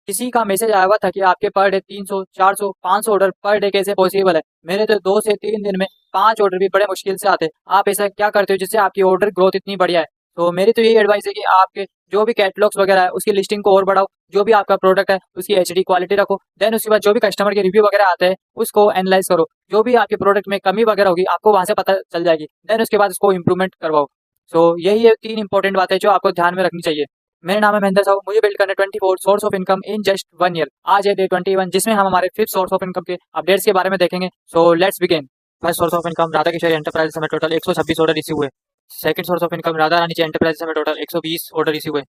किसी का मैसेज आया हुआ था कि आपके per day 300, 400, 500 order per day कैसे पॉसिबल है। मेरे तो 2 से 3 दिन में 5 ऑर्डर भी बड़े मुश्किल से आते हैं। आप ऐसा क्या करते हो जिससे आपकी ऑर्डर ग्रोथ इतनी बढ़िया है? तो मेरी तो यही एडवाइस है कि आपके जो भी कैटलॉग्स वगैरह है उसकी लिस्टिंग को और बढ़ाओ। जो भी आपका प्रोडक्ट है उसकी एचडी क्वालिटी रखो। देन उसके बाद जो भी कस्टमर के रिव्यू वगैरह आते हैं उसको एनालाइज करो। जो भी आपके प्रोडक्ट में कमी वगैरह होगी आपको वहां से पता चल जाएगी। देन उसके बाद उसको इम्प्रूवमेंट करवाओ। सो यही है 3 इंपॉर्टेंट बातें जो आपको ध्यान में रखनी चाहिए। मेरा नाम है महेंद्र साहू। मुझे बिल्ड करना 24 source of income in just 1 year. आज है डे 21 जिसमें हम हमारे 5th सोर्स ऑफ इनकम के अपडेट्स के बारे में देखेंगे। So let's begin. First source of income Radha Kishori enterprises में टोटल 126 ऑर्डर रिसीव हुए। Second source of income Radha Rani ji enterprises में टोटल 120 ऑर्डर रिसीव हुए।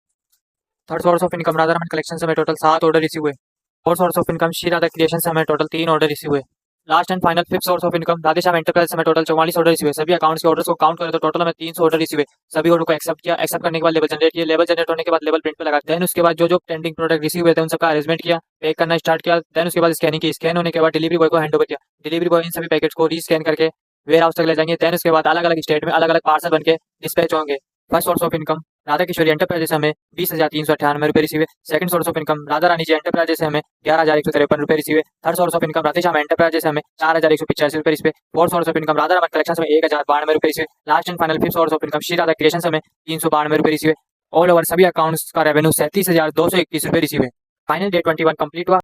Third source of income Radha Raman collection में टोटल 7 ऑर्डर रिसीव हुए। Fourth source of income Shri Radha creation में total 3 order receive हुए। Last and final 5th source of income Radheshyam enterprise में total 44 order receive हुए। सभी accounts के orders को काउंट करें तो टोटल में 300 ऑर्डर रिसीव हुए। सभी ऑर्डर को एक्सेप्ट किया। एक्सेप्ट करने के बाद लेवल जनरेट किया। लेवल जनरेट होने के बाद लेवल प्रिंट पे लगा। देन उसके बाद जो जो ट्रेंडिंग प्रोडक्ट रिसीव हुए थे उन सबका अरेंजमेंट किया, पैक करना स्टार्ट किया। देन उसके बाद स्कैनिंग की। स्कैन होने के बाद डिलीवरी बॉय को हैंड ओवर किया। डिलीवरी बॉय इन सभी पैकेट्स को रीस्कैन करके वेयर हाउस तक ले जाएंगे। देन उसके बाद अलग अलग स्टेट में अलग अलग पार्सल बन के डिस्पैच होंगे। First source of income Radha Kishori enterprises हमें 20,398 रुपये रिसीव है। Second source of income Radha Rani ji enterprises हमें 11,153 रुपये रिसीव है। Third source of income Radheshyam enterprises हमें 4,185 रुपये रिसीव है। Fourth source of income Radha Raman collection में 1,092 रुपये रिसीव है। Last and final 5th source of income Shri Radha creation हमें 392 रुपये रिसीव है। ऑल ओवर सभी अकाउंट्स का रेवेन्यू 37,231 रुपये रिसीव है। फाइनल डे 21 कंप्लीट हुआ।